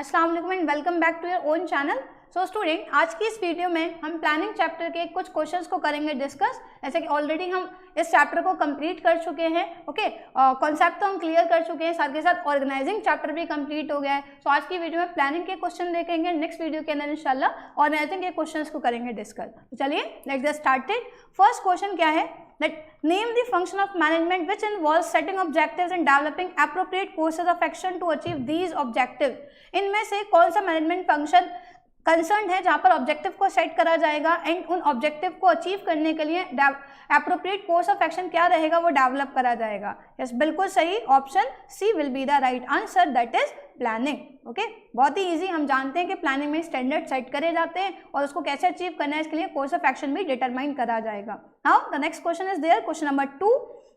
अस्सलाम वालेकुम and welcome back to your own channel. So student, आज की इस वीडियो में हम प्लानिंग चैप्टर के कुछ क्वेश्चंस को करेंगे डिस्कस। जैसे कि ऑलरेडी हम इस चैप्टर को कंप्लीट कर चुके हैं, ओके, कॉन्सेप्ट तो हम क्लियर कर चुके हैं, साथ के साथ ऑर्गेनाइजिंग चैप्टर भी कंप्लीट हो गया है। सो आज की वीडियो में प्लानिंग के क्वेश्चन देखेंगे, नेक्स्ट वीडियो के अंदर इंशाल्लाह ऑर्गेनाइजिंग के क्वेश्चंस को करेंगे डिस्कस। तो चलिए let's get started. First question क्या है, that name the function of management which involves setting objectives and developing appropriate courses of action to achieve these objectives। इनमें से कौन सा मैनेजमेंट फंक्शन कंसर्न है जहां पर ऑब्जेक्टिव को सेट करा जाएगा एंड उन ऑब्जेक्टिव को अचीव करने के लिए एप्रोप्रिएट कोर्स ऑफ एक्शन क्या रहेगा वो डेवलप करा जाएगा। यस, बिल्कुल सही, option C will be the right answer, that is planning. Okay, बहुत ही इजी, हम जानते हैं कि प्लानिंग में स्टैंडर्ड सेट करे जाते हैं और उसको कैसे अचीव करना है इसके लिए कोर्स ऑफ एक्शन भी डिटरमाइन करा जाएगा। Now the next question is there, question number 2,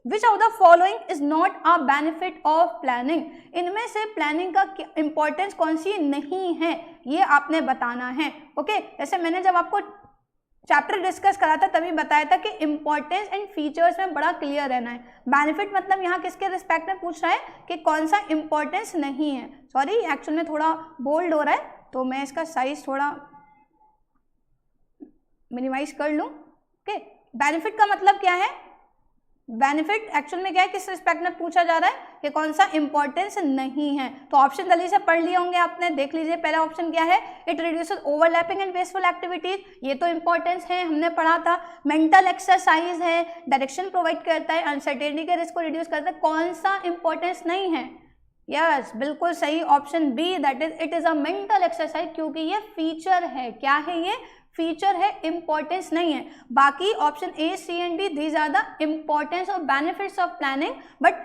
which of the following is not a benefit of planning. इनमें से प्लानिंग का इंपॉर्टेंस कौन सी नहीं है ये आपने बताना है। ओके, जैसे मैंने जब आपको चैप्टर डिस्कस करा था तभी बताया था कि इंपॉर्टेंस एंड फीचर्स में बड़ा क्लियर रहना है। बेनिफिट मतलब यहाँ किसके रिस्पेक्ट में पूछ रहा है कि कौन सा इंपॉर्टेंस नहीं है। सॉरी, एक्चुअल में थोड़ा बोल्ड हो रहा है तो मैं इसका साइज थोड़ा मिनिमाइज कर लूँ। ओके, बेनिफिट का मतलब क्या है, बेनिफिट एक्चुअल में क्या है, किस रिस्पेक्ट में पूछा जा रहा है कि कौन सा इंपॉर्टेंस नहीं है। तो ऑप्शन जल्दी से पढ़ लिए होंगे आपने, देख लीजिए। पहला ऑप्शन क्या है, it reduces overlapping and wasteful activities, ये तो इंपॉर्टेंस है, हमने पढ़ा था। मेंटल एक्सरसाइज है, डायरेक्शन प्रोवाइड करता है, अनसर्टेनिटी के रिस्क को रिड्यूस करता है। कौन सा इंपॉर्टेंस नहीं है? यस, बिल्कुल सही, option B, that is it is a mental exercise, क्योंकि ये फीचर है। क्या है ये? फीचर है, इंपॉर्टेंस नहीं है। बाकी option A, C and D, these are the importance और benefits of planning. But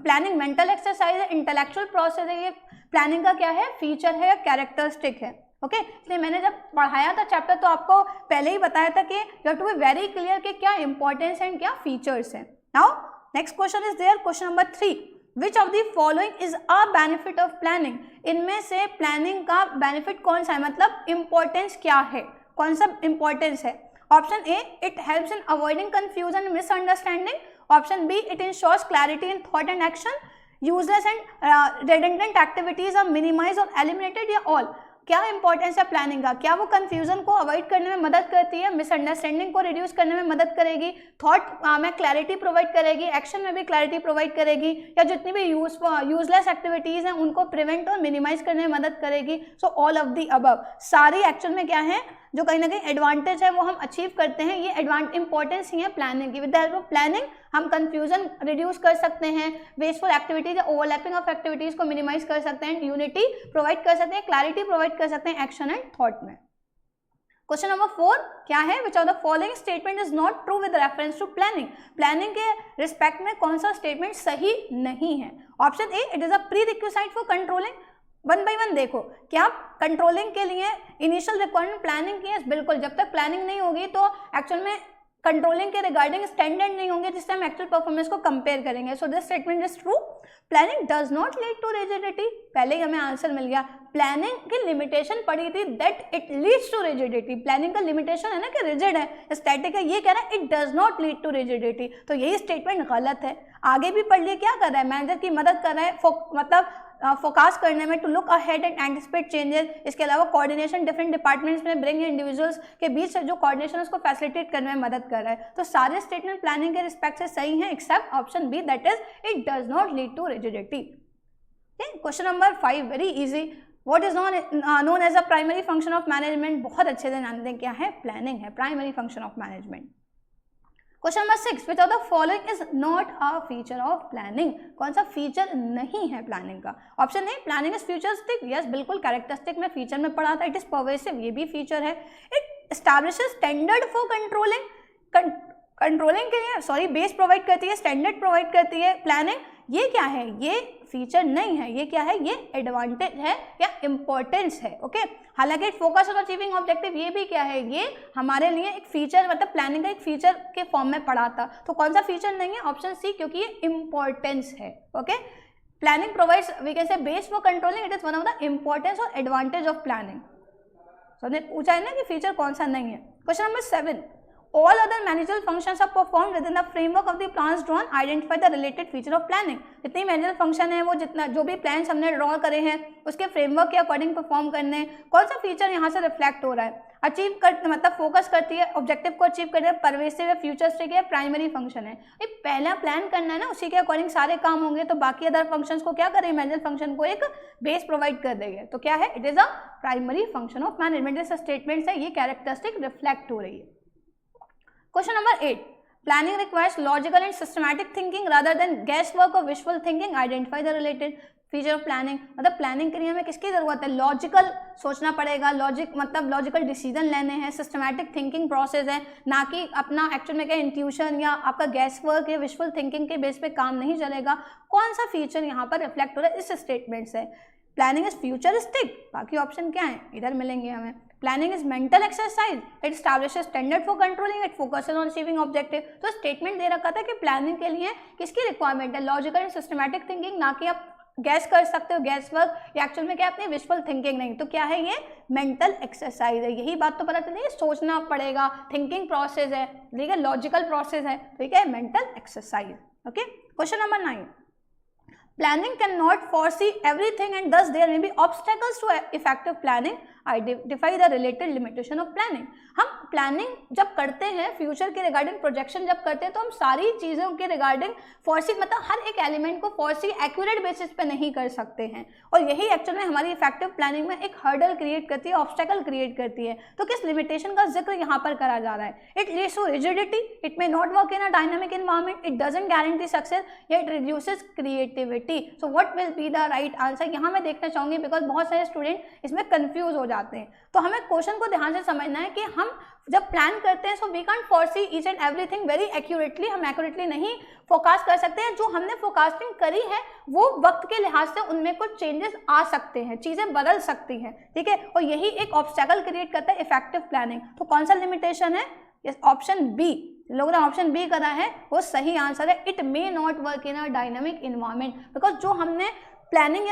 planning mental exercise है, इंटेलेक्चुअल प्रोसेस है, ये प्लानिंग का क्या है, फीचर है या कैरेक्टरिस्टिक है। ओके, इसलिए मैंने जब पढ़ाया था चैप्टर तो आपको पहले ही बताया था कि you have to be very clear कि क्या इंपॉर्टेंस एंड क्या फीचर्स है। Now next question is there, question number 3, which of the following is a benefit of planning. इनमें से प्लानिंग का बेनिफिट कौन सा है, मतलब इंपॉर्टेंस क्या है, कौन सा इंपॉर्टेंस है। Option A, it helps in avoiding confusion and misunderstanding. Option B, it ensures clarity in thought and action. Useless and redundant activities are minimize और एलिमिनेटेड, या ऑल। क्या इंपॉर्टेंस है प्लानिंग का? क्या वो कंफ्यूजन को अवॉइड करने में मदद करती है, मिसअंडरस्टैंडिंग को रिड्यूस करने में मदद करेगी, थॉट में क्लैरिटी प्रोवाइड करेगी, एक्शन में भी क्लैरिटी प्रोवाइड करेगी, या जितनी भी यूजलेस एक्टिविटीज हैं उनको प्रिवेंट और मिनिमाइज करने में मदद करेगी। So all of the above, सारी एक्चुअल में क्या है जो कहीं ना कहीं एडवांटेज है वो हम अचीव करते हैं। ये इंपॉर्टेंस ही है प्लानिंग की। With the help of planning हम कंफ्यूजन रिड्यूस कर सकते हैं, वेस्टफुल एक्टिविटीज या ओवरलैपिंग ऑफ एक्टिविटीज को मिनिमाइज कर सकते हैं, यूनिटी प्रोवाइड कर सकते हैं, क्लैरिटी प्रोवाइड कर सकते हैं एक्शन एंड थॉट में। क्वेश्चन नंबर 4 क्या है, which of the following statement is not true with reference to planning. Planning के रिस्पेक्ट में कौन सा स्टेटमेंट सही नहीं है। Option A, it is a prerequisite for controlling. One by one देखो, क्या कंट्रोलिंग के लिए इनिशियल रिक्वायरमेंट प्लानिंग की है? बिल्कुल, जब तक प्लानिंग नहीं होगी तो एक्चुअल में कंट्रोलिंग के रिगार्डिंग स्टैंडर्ड नहीं होंगे जिससे हम एक्चुअल परफॉर्मेंस को कंपेयर करेंगे। So this statement is true. Planning does not lead to rigidity, पहले ही हमें आंसर मिल गया। प्लानिंग की लिमिटेशन पड़ी थी, that it leads to rigidity. Planning का लिमिटेशन है ना कि रिजिड है, स्टैटिक है, ये कह रहा है it does not lead to rigidity, तो यही स्टेटमेंट गलत है। आगे भी पढ़ लिए, क्या कर रहा है, मैनेजर की मदद कर रहा है मतलब फोकस करने में, to look ahead and anticipate changes. इसके अलावा कोऑर्डिनेशन डिफरेंट डिपार्टमेंट्स में ब्रिंग इंडिविजुअल्स के बीच जो कोऑर्डिनेशन उसको फैसिलिटेट करने में मदद कर रहा है। तो सारे स्टेटमेंट प्लानिंग के रिस्पेक्ट से सही हैं except option B, that is it does not lead to rigidity. Question number 5 very easy, what is known as a primary function of management. बहुत अच्छे से जानते हैं क्या है, प्लानिंग है primary function of management. Question number 6, which of the following is not a feature of planning. कौन सा फीचर नहीं है प्लानिंग का? Option A, planning is futuristic. Yes, बिल्कुल, कैरेक्टरिस्टिक में फीचर में पढ़ा था। इट इज परवेसिव, ये भी फीचर है। It establishes standard for controlling के लिए, सॉरी, बेस प्रोवाइड करती है, स्टैंडर्ड प्रोवाइड करती है प्लानिंग। ये क्या है, ये फीचर नहीं है, ये क्या है, ये एडवांटेज है या इंपॉर्टेंस है। ओके, हालांकि फोकस ऑन अचीविंग ऑब्जेक्टिव, ये भी क्या है, ये हमारे लिए एक फीचर, मतलब प्लानिंग का एक फीचर के फॉर्म में पढ़ा था। तो कौन सा फीचर नहीं है? ऑप्शन सी, क्योंकि ये इंपॉर्टेंस है। Okay, planning provides we can say base for controlling, it is one of the importance और एडवांटेज ऑफ प्लानिंग। तो ने पूछा है ना कि फीचर कौन सा नहीं है। Question number 7, all other managerial functions are performed within the framework of the plans drawn. Identify the related feature of planning. जितनी मैनेजर फंक्शन है वो जितना जो भी प्लान्स हमने ड्रॉ करे हैं उसके फ्रेमवर्क के अकॉर्डिंग परफॉर्म करने, कौन सा फीचर यहाँ से रिफ्लेक्ट हो रहा है, अचीव कर मतलब फोकस करती है ऑब्जेक्टिव को अचीव करने, परवेसिव है, फ्यूचरिस्टिक है, प्राइमरी फंक्शन है। ये पहला प्लान करना है ना, उसी के अकॉर्डिंग सारे काम होंगे, तो बाकी अदर फंक्शंस को क्या करें, मैनेजर फंक्शन को एक बेस प्रोवाइड कर देंगे। तो क्या है, it is a primary function of management. जैसे स्टेटमेंट है ये कैरेक्टरिस्टिक रिफ्लेक्ट हो रही है। Question number 8, planning requires logical and systematic thinking rather than guess work और visual thinking. Identify the related feature of planning. मतलब प्लानिंग के लिए हमें किसकी जरूरत है, लॉजिकल सोचना पड़ेगा, लॉजिक मतलब लॉजिकल डिसीजन लेने हैं, सिस्टमैटिक थिंकिंग प्रोसेस है, ना कि अपना एक्चुअल में क्या इंट्यूशन या आपका गैस वर्क या विजुअल थिंकिंग के बेस पे काम नहीं चलेगा। कौन सा फीचर यहाँ पर रिफ्लेक्ट हो रहा है इस स्टेटमेंट से। प्लानिंग इज फ्यूचरिस्टिक, बाकी ऑप्शन क्या है इधर मिलेंगे हमें। Planning is mental exercise, it establishes standard for controlling, it focuses on achieving objective. तो स्टेटमेंट दे रखा था कि प्लानिंग के लिए किसकी रिक्वायरमेंट है, लॉजिकल एंड सिस्टमैटिक थिंकिंग, ना कि आप गैस कर सकते हो गैस वर्क या एक्चुअल में क्या अपनी विजुअल थिंकिंग नहीं। तो क्या है ये मेंटल एक्सरसाइज है, यही बात तो पता चली, सोचना पड़ेगा, थिंकिंग प्रोसेस है, ठीक है, लॉजिकल प्रोसेस है, ठीक है, mental exercise. Okay, question number 9, planning cannot foresee everything and thus there may be obstacles to effective planning. Identify the related limitation of planning. हम प्लानिंग जब करते हैं फ्यूचर के रिगार्डिंग, प्रोजेक्शन जब करते हैं तो हम सारी चीज़ों के रिगार्डिंग फोर्सी मतलब हर एक एलिमेंट को फोर्सी एक्यूरेट बेसिस पे नहीं कर सकते हैं, और यही एक्चुअल में हमारी इफेक्टिव प्लानिंग में एक हर्डल क्रिएट करती है, ऑब्स्टेकल क्रिएट करती है। तो किस लिमिटेशन का जिक्र यहाँ पर करा जा रहा है, it leads to rigidity, it may not work in a dynamic environment, it doesn't guarantee success, या it reduces creativity. So what will be the right answer, यहाँ मैं देखना चाहूँगी बिकॉज बहुत सारे स्टूडेंट इसमें कन्फ्यूज हो जाते हैं। तो हमें क्वेश्चन को ध्यान से समझना है कि हम जब प्लान करते हैं so we can't foresee each and everything very accurately, हम एक्यूरेटली नहीं फोकास्ट कर सकते हैं। जो हमने फोकास्टिंग करी है वो वक्त के लिहाज से उनमें कुछ चेंजेस आ सकते हैं, चीज़ें बदल सकती हैं, ठीक है, और यही एक ऑब्स्टेकल क्रिएट करता है इफेक्टिव प्लानिंग। तो कौन सा लिमिटेशन है, ऑप्शन बी, लोगों ने ऑप्शन बी करा है वो सही आंसर है, it may not work in a dynamic environment. Because जो हमने प्लानिंग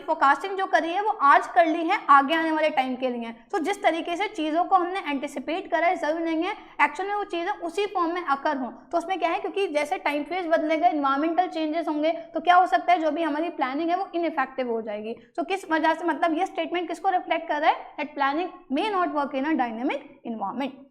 फोरकास्टिंग जो करी है वो आज कर ली है आगे आने वाले टाइम के लिए। तो जिस तरीके से चीज़ों को हमने एंटिसिपेट करा है जरूर नहीं है एक्चुअल में वो चीज़ें उसी फॉर्म में अकर हों। तो उसमें क्या है, क्योंकि जैसे टाइम फेज बदलेगा, इन्वायरमेंटल चेंजेस होंगे, तो क्या हो सकता है जो भी हमारी प्लानिंग है वो इनइफेक्टिव हो जाएगी। तो किस वजह से, मतलब ये स्टेटमेंट किसको रिफ्लेक्ट कर रहा है, that planning may not work in a dynamic environment.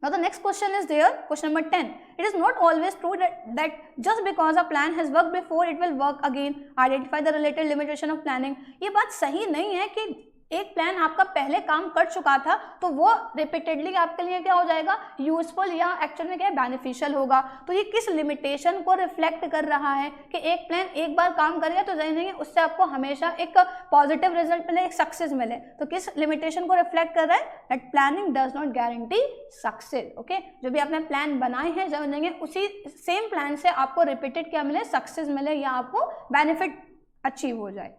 Now the next question is there, question number 10. It is not always true that just because a plan has worked before it will work again. Identify the related limitation of planning. ये बात सही नहीं है कि एक plan आपका पहले काम कर चुका था तो वो रिपीटेडली आपके लिए क्या हो जाएगा, यूजफुल या एक्चुअल में क्या बेनिफिशियल होगा। तो ये किस लिमिटेशन को रिफ्लेक्ट कर रहा है कि एक प्लान एक बार काम करेगा तो जरूरी नहीं है उससे आपको हमेशा एक पॉजिटिव रिजल्ट मिले, एक सक्सेस मिले। तो किस लिमिटेशन को रिफ्लेक्ट कर रहा है, that planning does not guarantee success. Okay, जो भी आपने प्लान बनाए हैं जरूरी नहीं है उसी सेम प्लान से आपको रिपीटेड क्या मिले, सक्सेस मिले या आपको बेनिफिट अचीव हो जाए।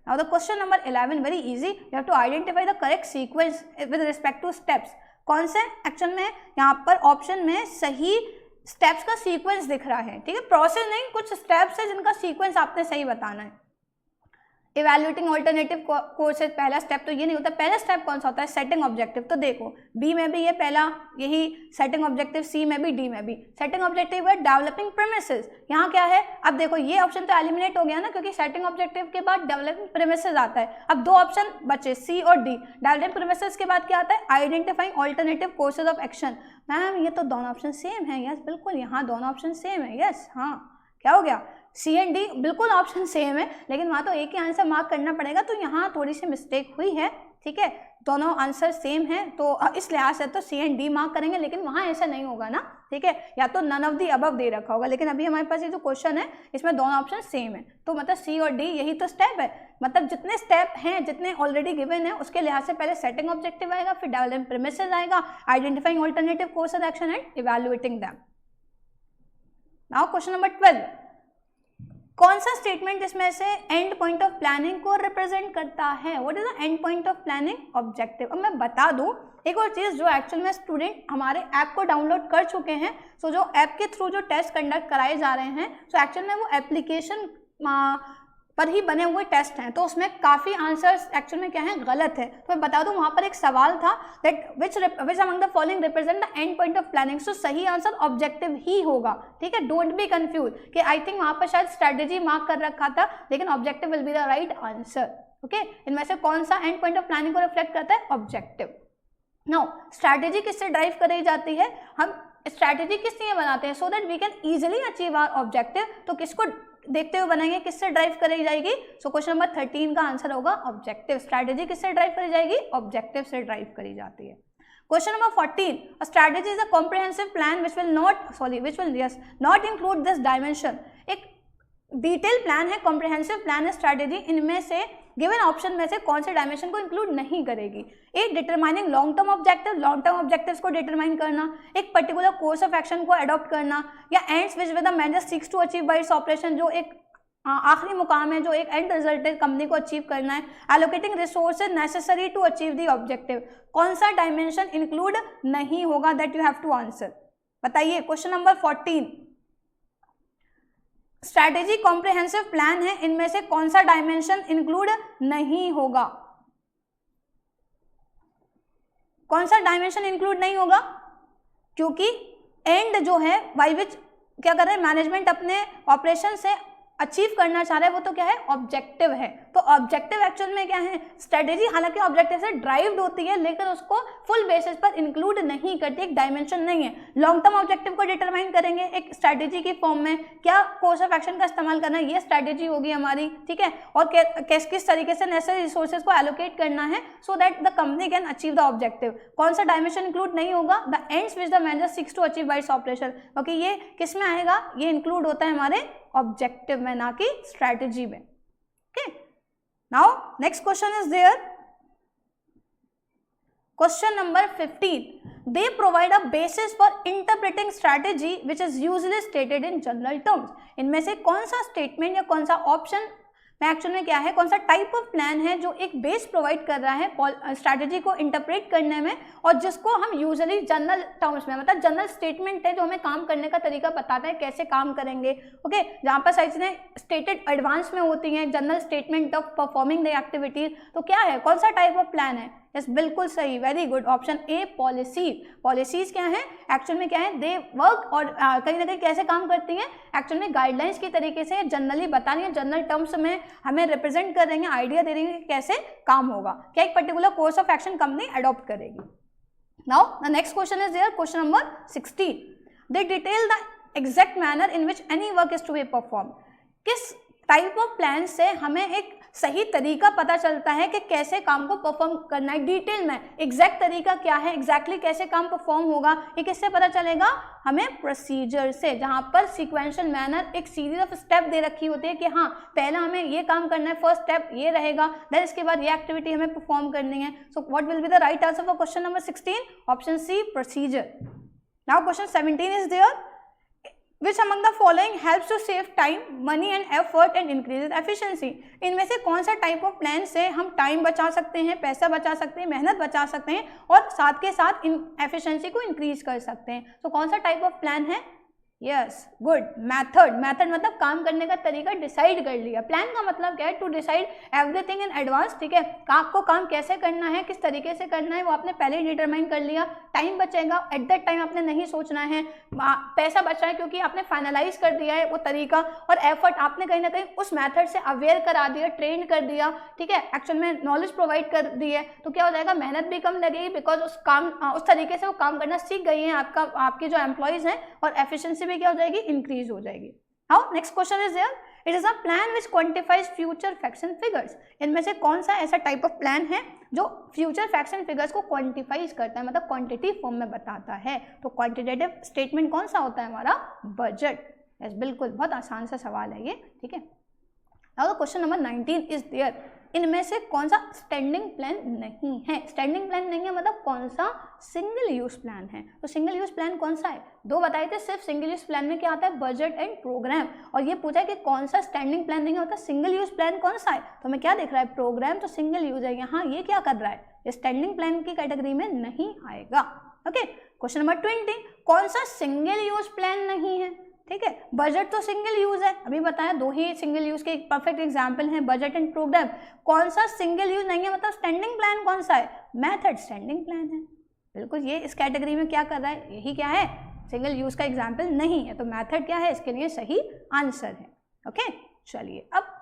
Now the question number 11 very easy. You have to identify the correct sequence with respect to steps. कौन से एक्चुअल में यहाँ पर ऑप्शन में सही स्टेप्स का सीक्वेंस दिख रहा है, ठीक है, प्रोसेस नहीं, कुछ स्टेप्स है जिनका सीक्वेंस आपने सही बताना है। इवैल्यूएटिंग ऑल्टरनेटिव कोर्सेज, पहला स्टेप तो ये नहीं होता। पहला स्टेप कौन सा होता है, सेटिंग ऑब्जेक्टिव। तो देखो बी में भी ये पहला यही सेटिंग ऑब्जेक्टिव, सी में भी, डी में भी सेटिंग ऑब्जेक्टिव है। डेवलपिंग प्रीमिसेस, यहाँ क्या है, अब देखो ये ऑप्शन तो एलिमिनेट हो गया ना, क्योंकि सेटिंग ऑब्जेक्टिव के बाद डेवलपिंग प्रीमिसेस आता है। अब दो ऑप्शन बचे, सी और डी। डेवलपिंग प्रीमिसेस के बाद क्या आता है, identifying alternative courses of action. Ma'am ये तो दोनों ऑप्शन सेम है, यस बिल्कुल, यहाँ दोनों ऑप्शन सेम है, यस, हाँ क्या हो गया, सी एंड डी बिल्कुल ऑप्शन सेम है, लेकिन वहाँ तो एक ही आंसर मार्क करना पड़ेगा, तो यहाँ थोड़ी सी मिस्टेक हुई है, ठीक है, दोनों आंसर सेम है तो इस लिहाज से तो सी एंड डी मार्क करेंगे, लेकिन वहाँ ऐसा नहीं होगा ना, ठीक है, या तो नन ऑफ दी अबव दे रखा होगा, लेकिन अभी हमारे पास ये जो क्वेश्चन है इसमें दोनों ऑप्शन सेम है, तो मतलब सी और डी यही तो स्टेप है। मतलब जितने स्टेप हैं, जितने ऑलरेडी गिवन है, उसके लिहाज से पहले सेटिंग ऑब्जेक्टिव आएगा, फिर डेवलपिंग प्रीमिसेस आएगा, identifying alternative course of action and evaluating them. Now question number 12, कौन सा स्टेटमेंट इसमें से एंड पॉइंट ऑफ प्लानिंग को रिप्रेजेंट करता है, what is the end point of planning objective. अब मैं बता दूं एक और चीज़, जो एक्चुअल में स्टूडेंट हमारे ऐप को डाउनलोड कर चुके हैं, सो जो ऐप के थ्रू जो टेस्ट कंडक्ट कराए जा रहे हैं, सो एक्चुअल में वो एप्लीकेशन पर ही बने हुए टेस्ट हैं, तो उसमें काफ़ी आंसर्स एक्चुअल में क्या है, गलत है। तो मैं बता दूं, वहाँ पर एक सवाल था that which among the following represent the end point of planning. So सही आंसर ऑब्जेक्टिव ही होगा, ठीक है, डोंट बी कंफ्यूज कि आई थिंक वहाँ पर शायद स्ट्रेटेजी मार्क कर रखा था, लेकिन objective will be the right answer. Okay, इनमें से कौन सा एंड पॉइंट ऑफ प्लानिंग को रिफ्लेक्ट करता है, ऑब्जेक्टिव। नाउ स्ट्रैटेजी किससे ड्राइव करी जाती है, हम स्ट्रैटेजी किस लिए बनाते हैं, so that we can easily achieve our objective. तो किसको देखते हुए बनाएंगे, किससे ड्राइव करी जाएगी, सो क्वेश्चन नंबर 13 का आंसर होगा ऑब्जेक्टिव। स्ट्रैटेजी किससे ड्राइव करी जाएगी, ऑब्जेक्टिव से ड्राइव करी जाती है। Question number 14, a strategy is a comprehensive plan which will not include this dimension। एक डिटेल प्लान है, कॉम्प्रिहेंसिव प्लान है स्ट्रैटेजी, इनमें से गिवन ऑप्शन में से कौन से डायमेंशन को इंक्लूड नहीं करेगी। एक determining long term objective, long term objectives को डिटरमाइन करना, एक पर्टिकुलर कोर्स ऑफ एक्शन को अडॉप्ट करना, या ends which with the manager seeks to achieve by its operation, जो एक आखिरी मुकाम है, जो एक एंड रिजल्ट है कंपनी को अचीव करना है। Allocating resources necessary to achieve the objective, कौन सा डायमेंशन इंक्लूड नहीं होगा, that you have to answer. बताइए क्वेश्चन नंबर 14, स्ट्रैटेजी कॉम्प्रिहेंसिव प्लान है, इनमें से कौन सा डायमेंशन इंक्लूड नहीं होगा, कौन सा डायमेंशन इंक्लूड नहीं होगा, क्योंकि एंड जो है बाय विच क्या कर रहे हैं, मैनेजमेंट अपने ऑपरेशन से अचीव करना चाह रहा है, वो तो क्या है, ऑब्जेक्टिव है। तो ऑब्जेक्टिव एक्चुअल में क्या है, स्ट्रेटेजी हालांकि ऑब्जेक्टिव से ड्राइव्ड होती है, लेकिन उसको फुल बेसिस पर इंक्लूड नहीं करती, एक डायमेंशन नहीं है। लॉन्ग टर्म ऑब्जेक्टिव को डिटरमाइन करेंगे एक स्ट्रेटेजी की फॉर्म में, क्या कोर्स ऑफ एक्शन का इस्तेमाल करना है, ये स्ट्रेटेजी होगी हमारी, ठीक है, और किस तरीके से नेसेसरी रिसोर्सेज को एलोकेट करना है so that the company can achieve the objective. कौन सा डायमेंशन इंक्लूड नहीं होगा, the ends which the manager seeks to achieve by its operation, क्योंकि ये किस में आएगा, ये इंक्लूड होता है हमारे ऑब्जेक्टिव में, ना कि स्ट्रैटेजी में। Okay, now next question is there, question number 15, they provide a basis for interpreting strategy which is usually stated in general terms। इनमें से कौन सा स्टेटमेंट या कौन सा ऑप्शन में एक्चुअल में क्या है, कौन सा टाइप ऑफ प्लान है जो एक बेस प्रोवाइड कर रहा है स्ट्रैटेजी को इंटरप्रेट करने में, और जिसको हम यूजुअली जनरल टर्म्स में, मतलब जनरल स्टेटमेंट है जो हमें काम करने का तरीका बताता है, कैसे काम करेंगे। ओके, जहाँ पर सारी चीज़ें स्टेटेड एडवांस में होती हैं, general statement of performing the activities, तो क्या है, कौन सा टाइप ऑफ प्लान है, यस बिल्कुल सही, very good, option A policy. Policies क्या है, एक्चुअल में क्या है, दे वर्क, और कहीं ना कहीं कैसे काम करती हैं, एक्चुअल में गाइडलाइंस की तरीके से जनरली बता रही है, जनरल टर्म्स में हमें रिप्रेजेंट कर देंगे, आइडिया दे रही है कि कैसे काम होगा, क्या एक particular course of action company adopt करेगी। Now the next question is there, question number 16, they detail the exact manner in which any work is to be perform. किस टाइप ऑफ प्लान से हमें एक सही तरीका पता चलता है कि कैसे काम को परफॉर्म करना है, डिटेल में एग्जैक्ट तरीका क्या है, एग्जैक्टली कैसे काम परफॉर्म होगा, ये किससे पता चलेगा, हमें प्रोसीजर से, जहां पर सीक्वेंशियल मैनर एक सीरीज ऑफ स्टेप दे रखी होती है कि हाँ पहला हमें ये काम करना है, फर्स्ट स्टेप ये रहेगा, देन इसके बाद ये एक्टिविटी हमें परफॉर्म करनी है। So what will be the right answer for question number 16, option C procedure. Now question 17 is there, Which among the following helps to save time, money and effort and increases efficiency? इनमें से कौन सा type of plan से हम time बचा सकते हैं, पैसा बचा सकते हैं, मेहनत बचा सकते हैं, और साथ के साथ एफिशिएंसी को इंक्रीज कर सकते हैं। तो कौन सा टाइप ऑफ प्लान है, यस गुड, मेथड। मेथड मतलब काम करने का तरीका डिसाइड कर लिया। प्लान का मतलब क्या है, to decide everything in advance, ठीक है, आपको काम कैसे करना है, किस तरीके से करना है, वो आपने पहले ही डिटरमाइन कर लिया। टाइम बचेगा, एट दैट टाइम आपने नहीं सोचना है। पैसा बचा है क्योंकि आपने फाइनलाइज कर दिया है वो तरीका, और एफर्ट आपने कहीं ना कहीं उस मेथड से अवेयर करा दिया, ट्रेन कर दिया, ठीक है, एक्चुअल में नॉलेज प्रोवाइड कर दी है। तो क्या हो जाएगा, मेहनत भी कम लगेगी, बिकॉज उस तरीके से वो काम करना सीख गई है आपके जो एम्प्लॉयज हैं, और एफिशिएंसी भी क्या हो जाएगी, इंक्रीज हो जाएगी। How, next question is there, it is a plan which quantifies future facts and figures. इनमें से कौन सा ऐसा टाइप ऑफ प्लान है जो फ्यूचर फैक्ट्स एंड फिगर्स को क्वांटिफाइज करता है, मतलब क्वांटिटी फॉर्म में बताता है। तो क्वांटिटेटिव स्टेटमेंट कौन सा होता है हमारा, बजट। यस बिल्कुल, बहुत आसान सा सवाल है ये, ठीक है। Now question number 19 is there, इनमें से कौन सा स्टैंडिंग प्लान नहीं है। स्टैंडिंग प्लान नहीं है मतलब कौन सा सिंगल यूज प्लान है। तो सिंगल यूज प्लान कौन सा है, दो बताए थे, सिर्फ सिंगल यूज प्लान में क्या आता है, बजट एंड प्रोग्राम। और ये पूछा है कि कौन सा स्टैंडिंग प्लान नहीं होता, सिंगल यूज प्लान कौन सा है। तो हमें क्या दिख रहा है, प्रोग्राम तो सिंगल यूज है, यहाँ ये क्या कर रहा है, ये स्टैंडिंग प्लान की कैटेगरी में नहीं आएगा। ओके, क्वेश्चन नंबर 20, कौन सा सिंगल यूज प्लान नहीं है, ठीक है। बजट तो सिंगल यूज है, अभी बताया 2 ही सिंगल यूज के परफेक्ट एग्जांपल हैं, बजट एंड प्रोग्राम। कौन सा सिंगल यूज नहीं है, मतलब स्टैंडिंग प्लान कौन सा है, मेथड स्टैंडिंग प्लान है। बिल्कुल ये इस कैटेगरी में क्या कर रहा है, यही क्या है, सिंगल यूज का एग्जाम्पल नहीं है, तो मेथड क्या है, इसके लिए सही आंसर है। ओके चलिए, अब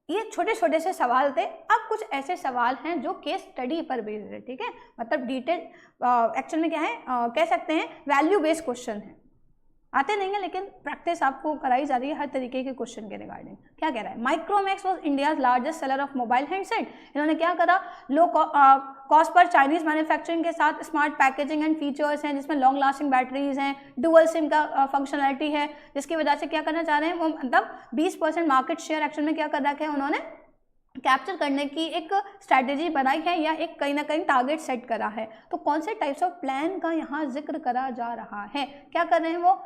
ये छोटे छोटे से सवाल थे, अब कुछ ऐसे सवाल हैं जो केस स्टडी पर बेस्ड है, ठीक है, मतलब डिटेल एक्चुअल में क्या है, कह सकते हैं वैल्यू बेस्ड क्वेश्चन है, आते नहीं है लेकिन प्रैक्टिस आपको कराई जा रही है हर तरीके के क्वेश्चन के रिगार्डिंग। क्या कह रहा है, Micromax was India's largest seller of mobile handset. इन्होंने क्या करा, low cost per Chinese manufacturing के साथ स्मार्ट पैकेजिंग एंड फीचर्स हैं, जिसमें लॉन्ग लास्टिंग बैटरीज हैं, डुअल सिम का फंक्शनलिटी है, जिसकी वजह से क्या करना चाह रहे हैं वो, मतलब 20% मार्केट शेयर एक्चुअल में क्या कर रखा है उन्होंने, कैप्चर करने की एक स्ट्रैटेजी बनाई है या एक कहीं ना कहीं टारगेट सेट करा है। तो कौन से टाइप्स ऑफ प्लान का यहाँ जिक्र करा जा रहा है, क्या कर रहे हैं वो,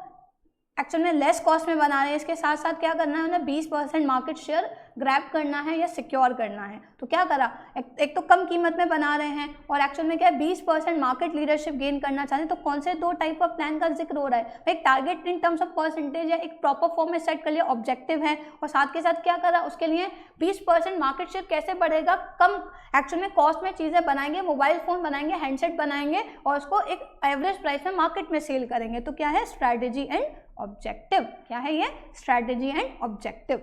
एक्चुअल में लेस कॉस्ट में बना रहे हैं, इसके साथ साथ क्या करना है उन्हें 20% मार्केट शेयर ग्रैब करना है या सिक्योर करना है। तो क्या करा, एक तो कम कीमत में बना रहे हैं और एक्चुअल में क्या है 20% मार्केट लीडरशिप गेन करना चाहते हैं। तो कौन से 2 टाइप ऑफ प्लान का जिक्र हो रहा है, एक target in terms of percentage या एक प्रॉपर फॉर्म में सेट कर लिया, ऑब्जेक्टिव है, और साथ के साथ क्या करा, उसके लिए 20% मार्केट शेयर कैसे बढ़ेगा, कम एक्चुअल में कॉस्ट में चीज़ें बनाएंगे, मोबाइल फ़ोन बनाएंगे, हैंडसेट बनाएंगे और उसको एक एवरेज प्राइस में मार्केट में सेल करेंगे। तो क्या है, स्ट्रैटेजी एंड ऑब्जेक्टिव। क्या है ये, strategy and objective.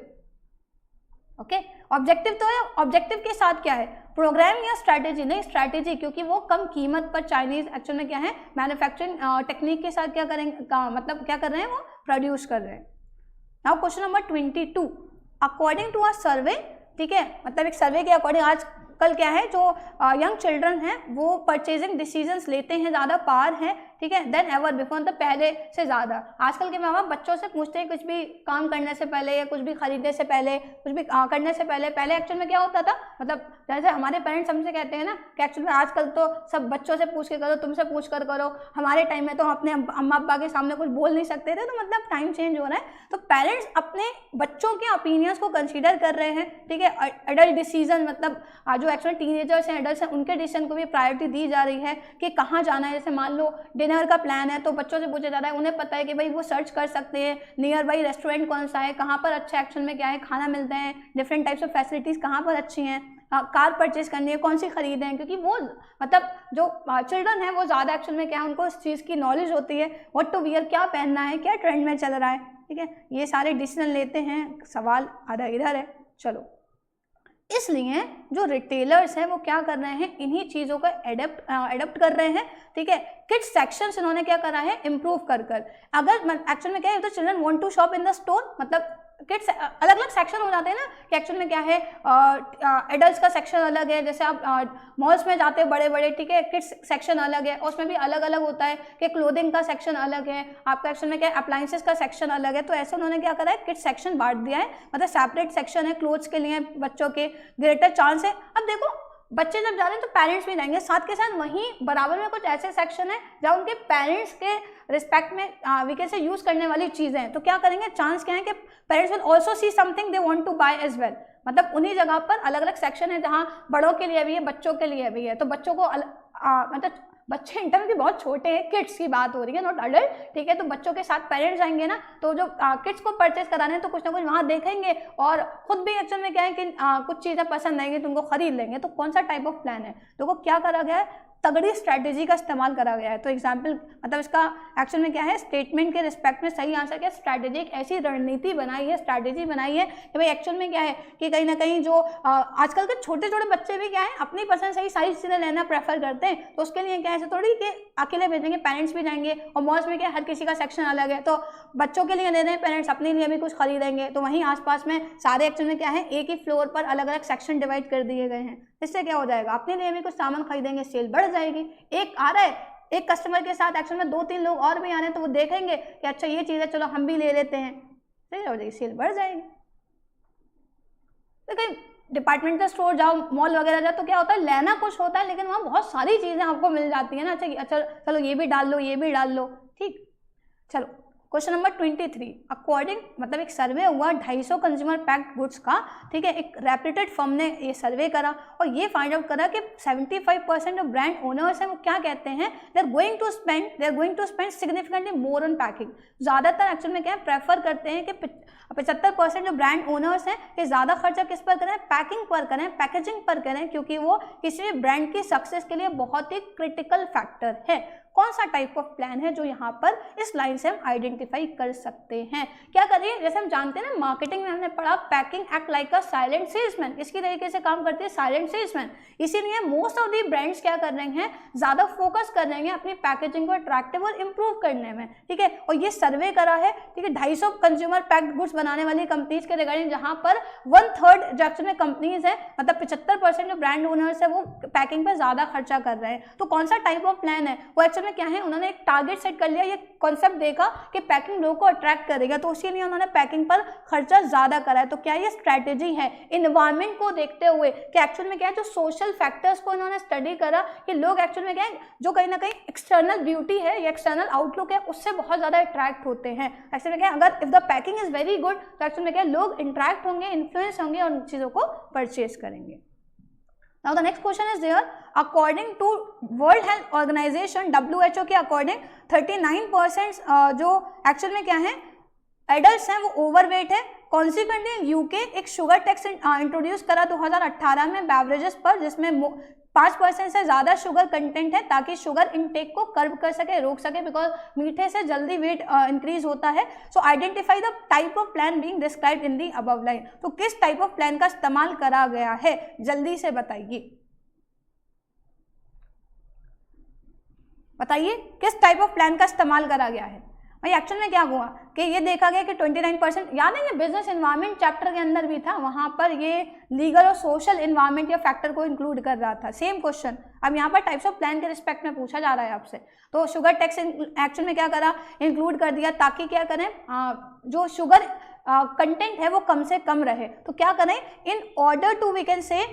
Okay, objective तो है, ऑब्जेक्टिव के साथ क्या है, प्रोग्राम या स्ट्रैटेजी, नहीं स्ट्रैटेजी, क्योंकि वो कम कीमत पर चाइनीज एक्चुअल में क्या है मैन्युफैक्चरिंग टेक्निक के साथ क्या करेंगे, मतलब क्या कर रहे हैं वो प्रोड्यूस कर रहे हैं। Now question number 22, according to a survey, ठीक है, मतलब एक सर्वे के अकॉर्डिंग आज कल क्या है, जो यंग चिल्ड्रन हैं वो परचेजिंग डिसीजंस लेते हैं, ज़्यादा पार हैं, ठीक है, देन एवर बिफोर, मतलब पहले से ज़्यादा। आजकल के माँ बाप बच्चों से पूछते हैं कुछ भी काम करने से पहले या कुछ भी खरीदने से पहले, कुछ भी करने से पहले एक्चुअल में क्या होता था, मतलब जैसे हमारे पेरेंट्स हमसे कहते हैं ना कि एक्चुअल में आजकल तो सब बच्चों से पूछ के करो, तुमसे पूछ कर करो, हमारे टाइम में तो हम अपने अम्मा अब्बा के सामने कुछ बोल नहीं सकते थे। तो मतलब टाइम चेंज हो रहा है, तो पेरेंट्स अपने बच्चों के ओपिनियंस को कंसीडर कर रहे हैं, ठीक है। एडल्ट डिसीजन, मतलब जो एक्चुअल टीनेजर्स हैं, एडल्ट्स हैं, उनके डिसीजन को भी प्रायोरिटी दी जा रही है कि कहाँ जाना है। जैसे मान लो डिनर का प्लान है तो बच्चों से पूछा जा रहा है, उन्हें पता है कि भाई वो सर्च कर सकते हैं नियर बाई रेस्टोरेंट कौन सा है, कहाँ पर अच्छा एक्चुअल में क्या है खाना मिलते हैं, डिफरेंट टाइप्स ऑफ फैसिलिटीज़ कहाँ पर अच्छी हैं, कार परचेज करनी है कौन सी खरीदें, क्योंकि वो मतलब जो चिल्ड्रन है वो ज़्यादा एक्चुअल में क्या है उनको इस चीज़ की नॉलेज होती है, व्हाट टू वियर, क्या पहनना है, क्या ट्रेंड में चल रहा है, ठीक है, ये सारे डिसीजन लेते हैं। सवाल आधा इधर है, चलो। इसलिए जो रिटेलर्स हैं वो क्या कर रहे हैं, इन्हीं चीज़ों का एडप्ट कर रहे हैं, ठीक है। किड्स सेक्शंस इन्होंने क्या करा है, इम्प्रूव कर अगर एक्चुअल में क्या है, तो children want to shop in the store, मतलब किड्स अलग अलग सेक्शन हो जाते हैं ना, कि एक्चुअल में क्या है एडल्ट्स का सेक्शन अलग है, जैसे आप मॉल्स में जाते हैं बड़े बड़े, ठीक है, किड्स सेक्शन अलग है, और उसमें भी अलग अलग होता है कि क्लोथिंग का सेक्शन अलग है, आपका एक्चुअल में क्या अप्लायंसेस का सेक्शन अलग है। तो ऐसे उन्होंने क्या करा है, किड्स सेक्शन बांट दिया है, मतलब सेपरेट सेक्शन है क्लोथ्स के लिए, बच्चों के ग्रेटर चांस है। अब देखो बच्चे जब जा रहे हैं तो पेरेंट्स भी जाएंगे साथ के साथ, वहीं बराबर में कुछ ऐसे सेक्शन है जहाँ उनके पेरेंट्स के रिस्पेक्ट में वीके से यूज करने वाली चीज़ें हैं। तो क्या करेंगे, चांस क्या है कि parents will also see something they want to buy as well, मतलब उन्हीं जगह पर अलग अलग सेक्शन है जहाँ बड़ों के लिए भी है, बच्चों के लिए भी है। तो बच्चों को मतलब बच्चे इंटर में भी बहुत छोटे हैं, किड्स की बात हो रही है, नॉट अडल्ट, ठीक है। तो बच्चों के साथ पेरेंट्स जाएंगे ना, तो जो किड्स को परचेज कराने हैं तो कुछ ना कुछ वहाँ देखेंगे और खुद भी एक्चुअल में क्या है कि कुछ चीज़ें पसंद आएंगी तो उनको खरीद लेंगे। तो कौन सा टाइप ऑफ प्लान है, देखो क्या करा गया है, तगड़ी स्ट्रैटेजी का इस्तेमाल करा गया है। तो एग्जाम्पल मतलब इसका एक्चुअल में क्या है, स्टेटमेंट के रिस्पेक्ट में सही आंसर क्या है, स्ट्रैटेजी, एक ऐसी रणनीति बनाई है, स्ट्रैटेजी बनाई है कि भाई एक्चुअल में क्या है कि कहीं ना कहीं जो आजकल के छोटे छोटे बच्चे भी क्या है अपनी पसंद सही सारी चीज़ें लेना प्रेफर करते हैं। तो उसके लिए क्या है, ऐसे थोड़ी कि अकेले भेजेंगे, पेरेंट्स भी जाएंगे, और मॉल्स में क्या हर किसी का सेक्शन अलग है, तो बच्चों के लिए ले रहे हैं पेरेंट्स, अपने लिए भी कुछ खरीदेंगे, तो वहीं आसपास में सारे एक्चुअल में क्या है एक ही फ्लोर पर अलग अलग सेक्शन डिवाइड कर दिए गए हैं। इससे क्या हो जाएगा, अपने लिए भी कुछ सामान खरीदेंगे, सेल बढ़ जाएगी। एक आ रहा है, एक कस्टमर के साथ एक्चुअल में 2-3 लोग और भी आ रहे हैं, तो वो देखेंगे कि अच्छा ये चीज़ है, चलो हम भी ले लेते हैं, सही हो जाएगी, सेल बढ़ जाएगी। तो कहीं डिपार्टमेंटल स्टोर जाओ, मॉल वगैरह जाओ, तो क्या होता है, लेना कुछ होता है लेकिन वहाँ बहुत सारी चीज़ें आपको मिल जाती है ना। अच्छा चलो ये भी डाल लो, ये भी डाल लो, ठीक। चलो क्वेश्चन नंबर 23, अकॉर्डिंग मतलब एक सर्वे हुआ 250 कंज्यूमर पैक्ड गुड्स का, ठीक है, एक रेप्यूटेड फर्म ने ये सर्वे करा और ये फाइंड आउट करा कि 75% जो ब्रांड ओनर्स हैं वो क्या कहते हैं, they are going to spend significantly more on packing. ज़्यादातर एक्चुअल में क्या है, प्रेफर करते हैं कि 75% जो ब्रांड ओनर्स हैं ये ज़्यादा खर्चा किस पर करें, पैकिंग पर करें, पैकेजिंग पर करें, क्योंकि वो किसी भी ब्रांड की सक्सेस के लिए बहुत ही क्रिटिकल फैक्टर है। कौन सा टाइप ऑफ प्लान है जो यहाँ पर इस लाइन से हम आइडेंटिफाई कर सकते हैं? क्या करिए, जैसे हम जानते हैं ना मार्केटिंग में हमने पढ़ा packing act like a silent salesman, इसकी तरीके से काम करती है साइलेंट सेल्समैन। इसीलिए मोस्ट ऑफ दी ब्रांड्स क्या कर रहे हैं, ज़्यादा फोकस कर रहे हैं अपनी पैकेजिंग को अट्रैक्टिव और इम्प्रूव करने में, ठीक है। और ये सर्वे करा है, ठीक है, 250 कंज्यूमर पैक्ड गुड्स बनाने वाली कंपनीज के रिगार्डिंग, जहाँ पर 1/3 जो एक्चुअल में कंपनीज है, मतलब 75% जो ब्रांड ओनर्स है वो पैकिंग पर ज़्यादा खर्चा कर रहे हैं। तो कौन सा टाइप ऑफ प्लान है वो एक्चुअल में क्या है, उन्होंने एक टारगेट सेट कर लिया, ये कॉन्सेप्ट देखा कि पैकिंग लोगों को अट्रैक्ट करेगा, तो उसी लिए उन्होंने पैकिंग पर खर्चा ज्यादा करा है। तो क्या ये स्ट्रैटेजी है इन्वायरमेंट को देखते हुए कि एक्चुअल में क्या है, जो सोशल फैक्टर्स को इन्होंने स्टडी करा कि लोग एक्चुअल में क्या है, जो कहीं ना कहीं एक्सटर्नल ब्यूटी है या एक्सटर्नल आउटलुक है उससे बहुत ज्यादा अट्रैक्ट होते हैं। एक्चुअल में क्या, अगर if the packing is very good तो एक्चुअल में क्या, लोग इंटरैक्ट होंगे, इन्फ्लुएंस होंगे और चीजों को परचेज करेंगे। Now the next question is there, according to World Health Organization WHO के अकॉर्डिंग 39% जो एक्चुअल में क्या है एडल्ट हैं वो ओवरवेट है। कॉन्सिक्वेंटली यूके एक शुगर टैक्स इंट्रोड्यूस करा 2018 में बेवरेजेस पर, जिसमें 5% से ज़्यादा शुगर कंटेंट है ताकि शुगर इनटेक को कर्व कर सके, रोक सके, बिकॉज मीठे से जल्दी वेट इंक्रीज होता है। सो identify the type of plan being described in the above line. तो किस टाइप ऑफ प्लान का इस्तेमाल करा गया है, जल्दी से बताइए, बताइए किस टाइप ऑफ प्लान का इस्तेमाल करा गया है। भाई एक्चुअल में क्या हुआ कि ये देखा गया कि 29%, याद है ये बिजनेस एनवायरनमेंट चैप्टर के अंदर भी था, वहां पर ये लीगल और सोशल एनवायरनमेंट या फैक्टर को इंक्लूड कर रहा था। सेम क्वेश्चन अब यहाँ पर टाइप्स ऑफ प्लान के रिस्पेक्ट में पूछा जा रहा है आपसे। तो शुगर टैक्स एक्चुअल में क्या करा, इंक्लूड कर दिया ताकि क्या करें, जो शुगर कंटेंट है वो कम से कम रहे। तो क्या करें, in order to we can say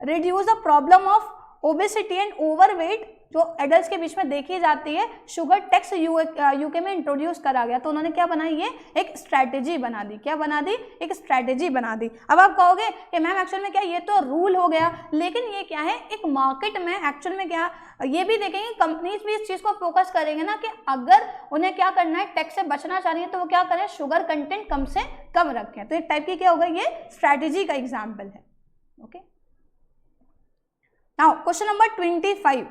reduce the problem of obesity and overweight जो एडल्ट्स के बीच में देखी जाती है, शुगर टैक्स यूके में इंट्रोड्यूस करा गया। तो उन्होंने क्या बनाई, ये एक स्ट्रैटेजी बना दी। क्या बना दी, एक स्ट्रैटेजी बना दी। अब आप कहोगे कि मैम एक्चुअल में क्या ये तो रूल हो गया, लेकिन ये क्या है, एक मार्केट में एक्चुअल में क्या ये भी देखेंगे, कंपनीज भी इस चीज को फोकस करेंगे ना कि अगर उन्हें क्या करना है, टैक्स से बचना चाह रही है तो वो क्या करें, शुगर कंटेंट कम से कम रखें। तो एक टाइप की क्या होगा, ये स्ट्रैटेजी का एग्जाम्पल है। ओके, नाउ क्वेश्चन नंबर 25,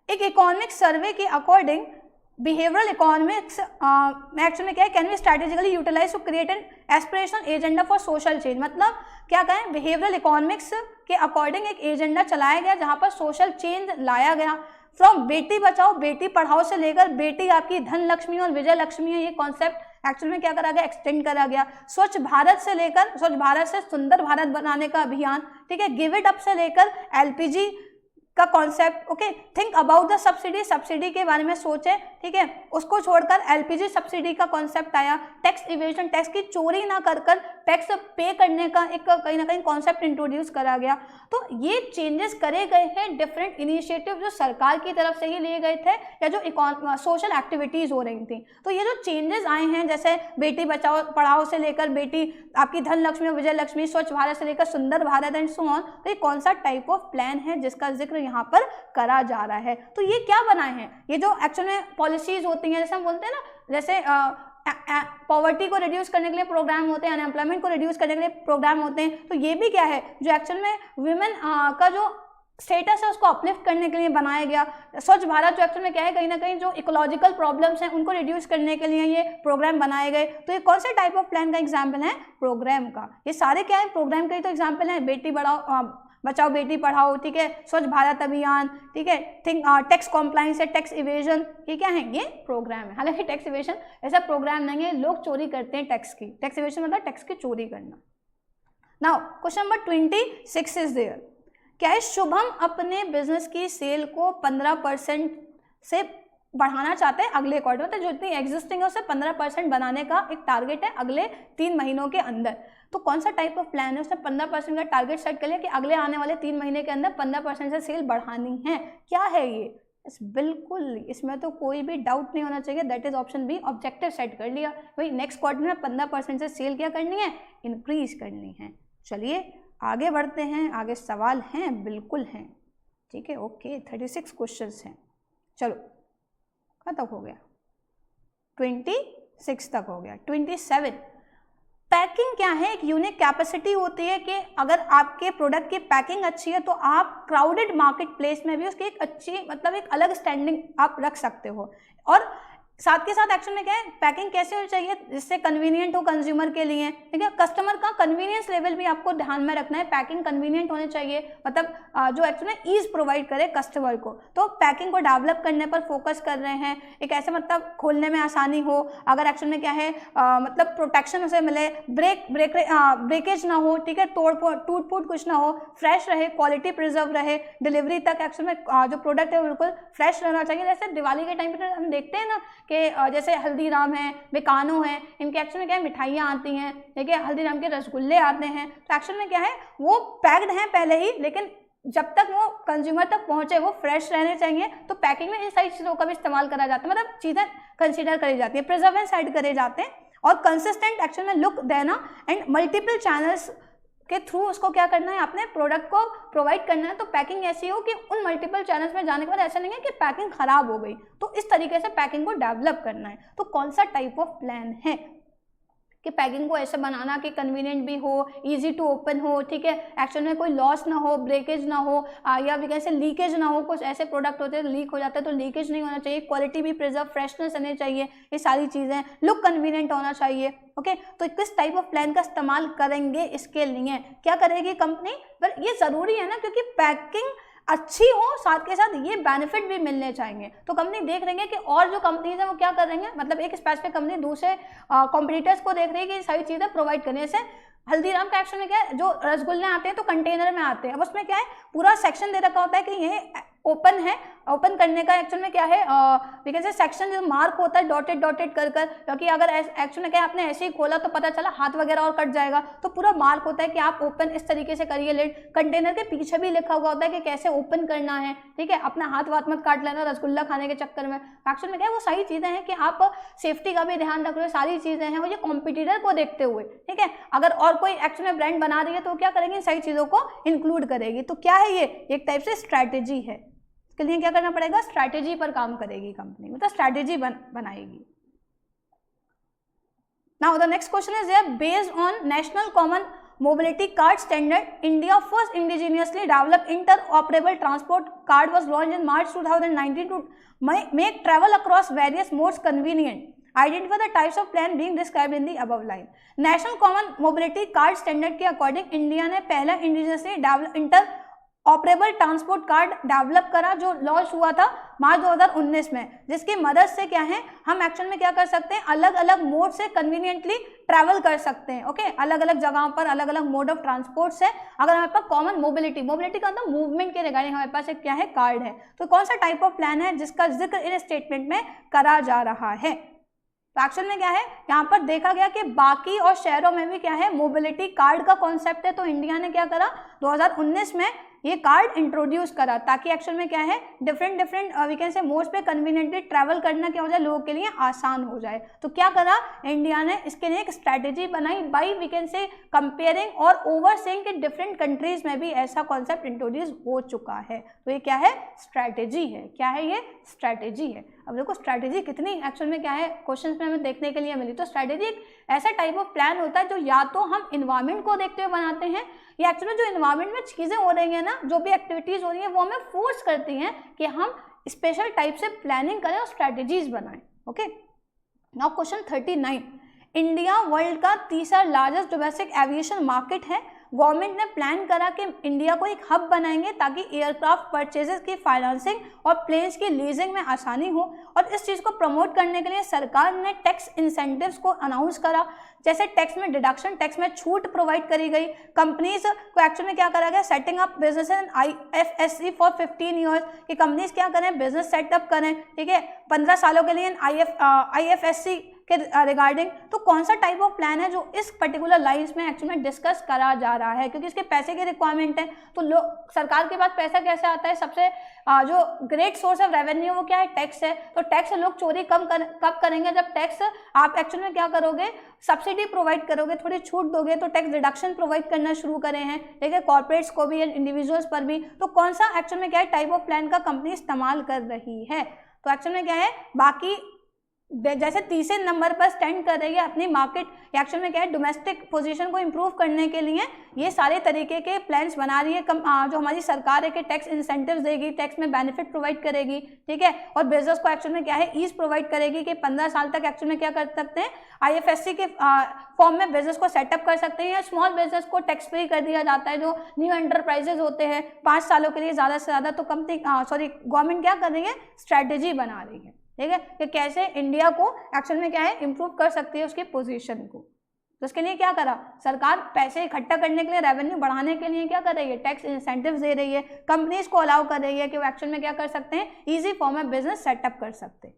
एक इकोनॉमिक सर्वे के अकॉर्डिंग बिहेवियरल इकोनॉमिक्स एक्चुअली क्या है, can be strategically utilize to create an aspirational agenda for social change. मतलब क्या कहें, बिहेवियरल इकोनॉमिक्स के अकॉर्डिंग एक एजेंडा चलाया गया जहां पर सोशल चेंज लाया गया। फ्रॉम बेटी बचाओ बेटी पढ़ाओ से लेकर बेटी आपकी धन लक्ष्मी और विजय लक्ष्मी है, ये कॉन्सेप्ट एक्चुअल में क्या करा गया, एक्सटेंड करा गया। स्वच्छ भारत से लेकर स्वच्छ भारत से सुंदर भारत बनाने का अभियान, ठीक है, गिव इट अप से लेकर एलपीजी का concept. Okay, think about the subsidy, subsidy के बारे में सोचे, ठीक है, उसको छोड़कर एलपीजी सब्सिडी का कॉन्सेप्ट आया। टैक्स इवेजन, टैक्स की चोरी ना कर टैक्स पे करने का एक कहीं ना कहीं कॉन्सेप्ट इंट्रोड्यूस करा गया। तो ये चेंजेस करे गए हैं, डिफरेंट इनिशिएटिव जो सरकार की तरफ से ही लिए गए थे या जो सोशल एक्टिविटीज हो रही थी। तो ये जो चेंजेस आए हैं, जैसे बेटी बचाओ पढ़ाओ से लेकर बेटी आपकी धन लक्ष्मी और विजय लक्ष्मी, स्वच्छ भारत से लेकर सुंदर भारत एंड सो ऑन, तो ये कौन सा टाइप ऑफ प्लान है जिसका जिक्र यहाँ पर करा जा रहा है। तो ये क्या बनाए हैं, ये जो एक्चुअल में पॉलिसीज होती हैं, जैसे हम बोलते हैं ना, जैसे पॉवर्टी को रिड्यूस करने के लिए प्रोग्राम होते हैं, अनएम्प्लॉयमेंट को रिड्यूस करने के लिए प्रोग्राम होते हैं। तो ये भी क्या है, जो एक्चुअल में वुमेन का जो स्टेटस है उसको अपलिफ्ट करने के लिए बनाया गया। स्वच्छ भारत जो एक्चुअल में क्या है, कहीं ना कहीं जो इकोलॉजिकल प्रॉब्लम्स हैं उनको रिड्यूस करने के लिए ये प्रोग्राम बनाए गए। तो ये कौन से टाइप ऑफ प्लान का एग्जाम्पल है, प्रोग्राम का। ये सारे क्या है, प्रोग्राम का ही तो एग्जाम्पल है। बेटी बचाओ बेटी पढ़ाओ, ठीक है, स्वच्छ भारत अभियान, ठीक है, थिंक टैक्स कॉम्प्लायंस है, टैक्स इवेजन, ये क्या है, ये प्रोग्राम है। हालांकि टैक्स इवेजन ऐसा प्रोग्राम नहीं है, लोग चोरी करते हैं टैक्स की। टैक्स इवेजन मतलब टैक्स की चोरी करना। Now question number 26 is there. क्या है, शुभम अपने बिजनेस की सेल को 15% से बढ़ाना चाहते हैं अगले क्वार्टर में। तो जो इतनी एग्जिस्टिंग है उसे 15% बनाने का एक टारगेट है अगले 3 महीनों के अंदर। तो कौन सा टाइप ऑफ प्लान है, उसने 15% का टारगेट सेट कर लिया कि अगले आने वाले 3 महीने के अंदर 15% से सेल बढ़ानी है। क्या है ये, बिल्कुल, इसमें तो कोई भी डाउट नहीं होना चाहिए, that is option B. Objective set कर लिया भाई, नेक्स्ट क्वार्टर में 15% से सेल क्या करनी है, इंक्रीज करनी है। चलिए आगे बढ़ते हैं, आगे सवाल हैं, बिल्कुल हैं, ठीक है, ओके। 36 क्वेश्चंस हैं, चलो कब तक हो गया, 26 तक हो गया। 27, पैकिंग क्या है, एक यूनिक कैपेसिटी होती है कि अगर आपके प्रोडक्ट की पैकिंग अच्छी है तो आप क्राउडेड मार्केट प्लेस में भी उसकी एक अच्छी मतलब एक अलग स्टैंडिंग आप रख सकते हो। और साथ के साथ एक्चुअल में क्या है, पैकिंग कैसे होनी चाहिए जिससे कन्वीनियंट हो कंज्यूमर के लिए, ठीक है। कस्टमर का कन्वीनियंस लेवल भी आपको ध्यान में रखना है, पैकिंग कन्वीनियंट होनी चाहिए, मतलब जो एक्चुअल में ईज प्रोवाइड करे कस्टमर को। तो पैकिंग को डेवलप करने पर फोकस कर रहे हैं, एक ऐसे मतलब खोलने में आसानी हो, अगर एक्चुअल में क्या है मतलब प्रोटेक्शन उसे मिले, ब्रेकेज ना हो, ठीक है, टूट फूट कुछ ना हो, फ्रेश रहे, क्वालिटी प्रिजर्व रहे, डिलीवरी तक एक्चुअल में जो प्रोडक्ट है बिल्कुल फ्रेश रहना चाहिए। जैसे दिवाली के टाइम पर हम देखते हैं ना कि जैसे हल्दीराम है, बिकानो है, इनके एक्चुअल में क्या है मिठाइयाँ आती हैं, देखिए हल्दीराम के रसगुल्ले आते हैं, तो एक्चुअल में क्या है वो पैक्ड हैं पहले ही, लेकिन जब तक वो कंज्यूमर तक पहुंचे वो फ्रेश रहने चाहिए। तो पैकिंग में इन सारी चीज़ों का भी इस्तेमाल करा जाता है, मतलब चीज़ें कंसीडर करी जाती है, प्रिजर्वेंस ऐड करे जाते हैं, और कंसिस्टेंट एक्चुअल में लुक देना एंड मल्टीपल चैनल्स के थ्रू उसको क्या करना है, अपने प्रोडक्ट को प्रोवाइड करना है। तो पैकिंग ऐसी हो कि उन मल्टीपल चैनल्स में जाने के बाद ऐसा नहीं है कि पैकिंग खराब हो गई, तो इस तरीके से पैकिंग को डेवलप करना है। तो कौन सा टाइप ऑफ प्लान है कि पैकिंग को ऐसे बनाना कि कन्वीनियंट भी हो, इजी टू ओपन हो, ठीक है, एक्चुअल में कोई लॉस ना हो, ब्रेकेज ना हो, या भी कैसे लीकेज ना हो। कुछ ऐसे प्रोडक्ट होते हैं लीक हो जाते हैं तो लीकेज नहीं होना चाहिए, क्वालिटी भी प्रिजर्व, फ्रेशनेस रहनी चाहिए, ये सारी चीज़ें, लुक कन्वीनियंट होना चाहिए, ओके। तो किस टाइप ऑफ प्लान का इस्तेमाल करेंगे इसके लिए, क्या करेगी कंपनी, पर ये ज़रूरी है ना, क्योंकि पैकिंग अच्छी हो साथ के साथ ये बेनिफिट भी मिलने चाहिए। तो कंपनी देख रही है कि और जो कंपनीज हैं वो क्या कर रही हैं, मतलब एक स्पेसिफिक कंपनी दूसरे कॉम्पिटिटर्स को देख रही है कि ये सारी चीज़ें प्रोवाइड करने से। हल्दीराम का एक्शन में क्या है, जो रसगुल्ले आते हैं तो कंटेनर में आते हैं, अब उसमें क्या है पूरा सेक्शन दे रखा होता है कि ये ओपन है, ओपन करने का एक्चुअल में क्या है बिकॉज सेक्शन जो मार्क होता है डॉटेड डॉटेड कर कर, क्योंकि अगर एक्चुअल में क्या है आपने ऐसे ही खोला तो पता चला हाथ वगैरह और कट जाएगा, तो पूरा मार्क होता है कि आप ओपन इस तरीके से करिए लिड। कंटेनर के पीछे भी लिखा हुआ होता है कि कैसे ओपन करना है, ठीक है, अपना हाथ वाथ मत काट लेना रसगुल्ला खाने के चक्कर में। एक्चुअल में क्या है वो सारी चीज़ें हैं कि आप सेफ्टी का भी ध्यान रख रहे हो, सारी चीज़ें हैं, और ये कॉम्पिटिटर को देखते हुए, ठीक है, अगर और कोई एक्चुअल में ब्रांड बना रही है तो क्या करेंगे, इन सारी चीज़ों को इंक्लूड करेगी। तो क्या है ये एक टाइप से स्ट्रैटेजी है, इसके लिए क्या करना पड़ेगा, स्ट्रैटेजी पर काम करेगी कंपनी, मतलब स्ट्रैटेजी बनाएगी। Now the next question is there, based on national common mobility card standard, India first indigenously developed interoperable transport card was launched in March 2019 to make travel across various modes convenient. Identify the types of plan being described in the above line. National common mobility card standard के according India ने पहला indigenously develop inter operable transport card develop करा, जो launch हुआ था मार्च 2019 में, जिसकी मदद से क्या है हम एक्चुअल में क्या कर सकते हैं, अलग अलग मोड से कन्वीनियंटली ट्रैवल कर सकते हैं, ओके, अलग अलग जगहों पर अलग अलग मोड ऑफ ट्रांसपोर्ट से। अगर हमारे पास कॉमन मोबिलिटी का मतलब मूवमेंट के रिगार्डिंग हमारे पास एक क्या है कार्ड है, तो कौन सा टाइप ऑफ प्लान है जिसका जिक्र इन स्टेटमेंट में करा जा रहा है। तो एक्चुअल में क्या है यहाँ पर देखा गया कि बाकी और शहरों में भी क्या है मोबिलिटी कार्ड का कॉन्सेप्ट है, तो इंडिया ने क्या करा 2019 में ये कार्ड इंट्रोड्यूस करा, ताकि एक्चुअल में क्या है different we can say modes पे कन्वीनियंटली ट्रैवल करना क्या हो जाए, लोगों के लिए आसान हो जाए। तो क्या करा इंडिया ने, इसके लिए एक स्ट्रैटेजी बनाई by we can say comparing और ओवरसीइंग कि डिफरेंट कंट्रीज में भी ऐसा कॉन्सेप्ट इंट्रोड्यूस हो चुका है। तो ये क्या है, स्ट्रैटेजी है। क्या है ये, स्ट्रैटेजी है। अब देखो स्ट्रैटेजी कितनी एक्चुअल में क्या है क्वेश्चन में हमें देखने के लिए मिली। तो स्ट्रैटेजी एक ऐसा टाइप ऑफ प्लान होता है जो या तो हम इन्वायरमेंट को देखते हुए बनाते हैं, या एक्चुअली जो इन्वायरमेंट में चीज़ें हो रही हैं ना, जो भी एक्टिविटीज़ हो रही हैं वो हमें फोर्स करती हैं कि हम स्पेशल टाइप से प्लानिंग करें और स्ट्रैटेजीज बनाएं। Okay, now question 39, India world का तीसरा लार्जेस्ट डोमेस्टिक एविएशन मार्केट है। गवर्नमेंट ने प्लान करा कि इंडिया को एक हब बनाएंगे ताकि एयरक्राफ्ट परचेजेस की फाइनेंसिंग और प्लेन्स की लीजिंग में आसानी हो, और इस चीज़ को प्रमोट करने के लिए सरकार ने टैक्स इंसेंटिव्स को अनाउंस करा, जैसे टैक्स में डिडक्शन, टैक्स में छूट प्रोवाइड करी गई। कंपनीज को एक्चुअल में क्या करा गया, setting up business in IFSC for 15 years, कि कंपनीज क्या करें, बिजनेस सेटअप करें, ठीक है, 15 सालों के लिए IFSC के रिगार्डिंग, तो कौन सा टाइप ऑफ प्लान है जो इस पर्टिकुलर लाइन्स में एक्चुअली में डिस्कस करा जा रहा है, क्योंकि इसके पैसे की रिक्वायरमेंट है। तो लोग, सरकार के पास पैसा कैसे आता है, सबसे जो ग्रेट सोर्स ऑफ रेवेन्यू वो क्या है, टैक्स है। तो टैक्स लोग चोरी कब करेंगे, जब टैक्स आप एक्चुअल में क्या करोगे, सब्सिडी प्रोवाइड करोगे, थोड़ी छूट दोगे, तो टैक्स रिडक्शन प्रोवाइड करना शुरू करे हैं, ठीक है, कॉर्पोरेट्स को भी एंड इंडिविजुअल्स पर भी। तो कौन सा एक्चुअल में क्या है टाइप ऑफ प्लान का कंपनी इस्तेमाल कर रही है, तो एक्चुअल में क्या है, बाकी जैसे तीसरे नंबर पर स्टैंड कर रही है अपनी मार्केट एक्चुअल में क्या है डोमेस्टिक पोजीशन को इंप्रूव करने के लिए ये सारे तरीके के प्लान्स बना रही है। जो हमारी सरकार है कि टैक्स इंसेंटिव्स देगी, टैक्स में बेनिफिट प्रोवाइड करेगी, ठीक है, और बिजनेस को एक्चुअल में क्या है ईज प्रोवाइड करेगी कि 15 साल तक एक्चुअल में क्या कर सकते हैं, IFSC के फॉर्म में बिजनेस को सेटअप कर सकते हैं, या स्मॉल बिजनेस को टैक्स फ्री कर दिया जाता है। जो न्यू एंटरप्राइजेज होते हैं 5 सालों के लिए ज़्यादा से ज़्यादा, तो गवर्नमेंट क्या कर रही है, स्ट्रैटेजी बना रही है, ठीक है, कि कैसे इंडिया को एक्चुअल में क्या है इंप्रूव कर सकती है उसकी पोजीशन को। तो उसके लिए क्या करा सरकार, पैसे इकट्ठा करने के लिए, रेवेन्यू बढ़ाने के लिए क्या कर रही है, टैक्स इंसेंटिव्स दे रही है, कंपनीज को अलाउ कर रही है कि वो एक्चुअल में क्या कर सकते हैं, इजी फॉर्म में बिजनेस सेटअप कर सकते हैं।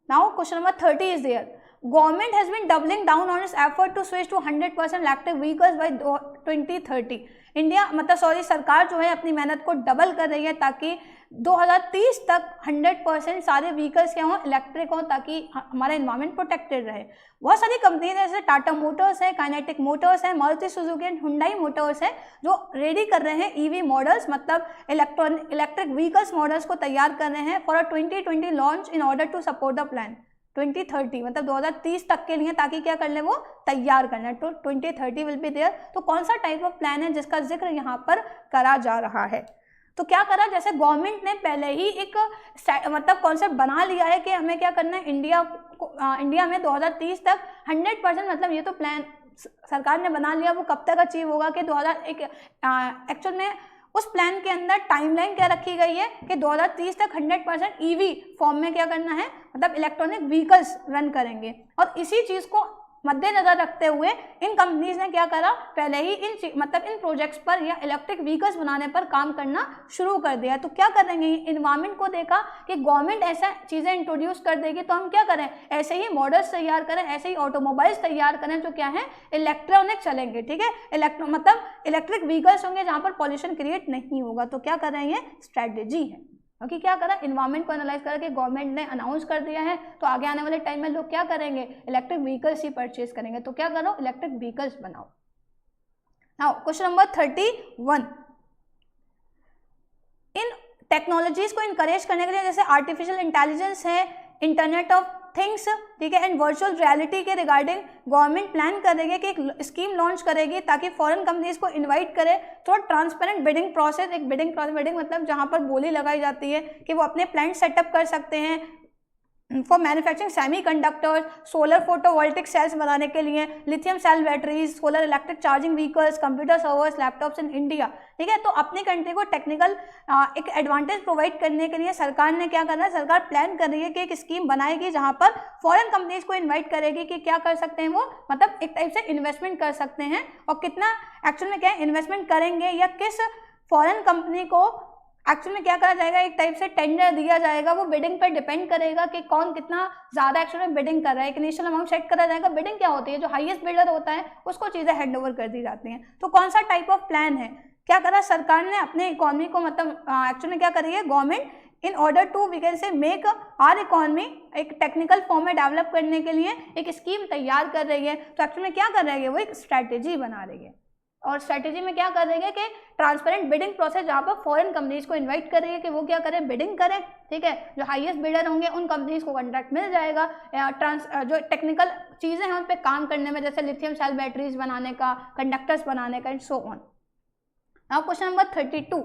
Now question number 30 is there, government has been doubling down on its effort to switch to 100% electric vehicles by 2030। India सरकार जो है अपनी मेहनत को डबल कर रही है ताकि 2030 तक 100% सारे व्हीकल्स क्या हों, इलेक्ट्रिक हों, ताकि हमारा एनवायरनमेंट प्रोटेक्टेड रहे। बहुत सारी कंपनीज जैसे टाटा मोटर्स है, काइनेटिक मोटर्स है, Maruti Suzuki and Hyundai Motors है जो रेडी कर रहे हैं ईवी मॉडल्स, मतलब इलेक्ट्रिक व्हीकल्स मॉडल्स को तैयार कर रहे हैं for 2020 launch in order to support the plan 2030, मतलब 2030 तक के लिए, ताकि क्या कर ले वो तैयार करना है। तो 2030 विल बी देयर। तो कौन सा टाइप ऑफ प्लान है जिसका जिक्र यहाँ पर करा जा रहा है, तो क्या करा, जैसे गवर्नमेंट ने पहले ही एक मतलब कॉन्सेप्ट बना लिया है कि हमें क्या करना है, इंडिया में 2030 तक 100%, मतलब ये तो प्लान सरकार ने बना लिया, वो कब तक अचीव होगा कि 2001 एक्चुअल में उस प्लान के अंदर टाइमलाइन क्या रखी गई है कि 2030 तक 100% ईवी फॉर्म में क्या करना है, मतलब इलेक्ट्रॉनिक व्हीकल्स रन करेंगे। और इसी चीज़ को मद्देनजर रखते हुए इन कंपनीज ने क्या करा, पहले ही इन प्रोजेक्ट्स पर या इलेक्ट्रिक व्हीकल्स बनाने पर काम करना शुरू कर दिया। तो क्या करेंगे, इन्वायरमेंट को देखा कि गवर्नमेंट ऐसा चीज़ें इंट्रोड्यूस कर देगी तो हम क्या करें, ऐसे ही मॉडल्स तैयार करें, ऐसे ही ऑटोमोबाइल्स तैयार करें जो क्या है इलेक्ट्रॉनिक चलेंगे, ठीक है, इलेक्ट्रिक व्हीकल्स होंगे जहाँ पर पॉल्यूशन क्रिएट नहीं होगा। तो क्या कर रहे हैं, ये स्ट्रैटेजी है, क्योंकि क्या करा, इन्वायरमेंट को एनालाइज करके गवर्नमेंट ने अनाउंस कर दिया है, तो आगे आने वाले टाइम में लोग क्या करेंगे, इलेक्ट्रिक व्हीकल्स ही परचेज करेंगे। तो क्या करो, इलेक्ट्रिक व्हीकल्स बनाओ। नाउ क्वेश्चन नंबर 31, इन टेक्नोलॉजीज को इनकरेज करने के लिए जैसे आर्टिफिशियल इंटेलिजेंस है, इंटरनेट ऑफ थिंग्स, ठीक है, एंड वर्चुअल रियलिटी के रिगार्डिंग गवर्नमेंट प्लान कर रही है कि एक स्कीम लॉन्च करेगी ताकि फॉरेन कंपनीज को इनवाइट करे थोड़ा ट्रांसपेरेंट बिडिंग प्रोसेस, एक बिडिंग मतलब जहां पर बोली लगाई जाती है कि वो अपने प्लांट सेटअप कर सकते हैं for manufacturing semiconductors, solar photovoltaic cells बनाने के लिए, lithium cell batteries, solar electric charging vehicles, computer servers, laptops in India, ठीक है। तो अपनी कंट्री को टेक्निकल एक एडवांटेज प्रोवाइड करने के लिए सरकार ने क्या करना है, सरकार प्लान कर रही है कि एक स्कीम बनाएगी जहां पर फॉरेन कंपनीज को इन्वाइट करेगी कि क्या कर सकते हैं वो, मतलब एक टाइप से इन्वेस्टमेंट कर सकते हैं, और कितना एक्चुअल में क्या इन्वेस्टमेंट करेंगे या किस फॉरेन कंपनी को एक्चुअल में क्या करा जाएगा, एक टाइप से टेंडर दिया जाएगा, वो बिडिंग पर डिपेंड करेगा कि कौन कितना ज़्यादा एक्चुअल में बिडिंग कर रहा है। एक इनिशियल अमाउंट सेट करा जाएगा। बिडिंग क्या होती है, जो हाईएस्ट बिल्डर होता है उसको चीज़ें हैंड ओवर कर दी जाती हैं। तो कौन सा टाइप ऑफ प्लान है, क्या करा सरकार ने अपने इकोनॉमी को, मतलब एक्चुअल में क्या कर रही है government, in order to we can say make our economy एक टेक्निकल फॉर्म में डेवलप करने के लिए एक स्कीम तैयार कर रही है। तो एक्चुअल में क्या कर रही है, वो एक स्ट्रैटेजी बना रही है, और स्ट्रैटेजी में क्या कर रही है कि ट्रांसपेरेंट बिडिंग प्रोसेस जहाँ पर फॉरेन कंपनीज को इनवाइट कर रही है कि वो क्या करें, बिडिंग करें, ठीक है, जो हाईएस्ट बिल्डर होंगे उन कंपनीज को कॉन्ट्रैक्ट मिल जाएगा, जो टेक्निकल चीज़ें हैं उन पर काम करने में, जैसे लिथियम सेल बैटरीज बनाने का, कंडक्टर्स बनाने का, and so on. Now question number 32,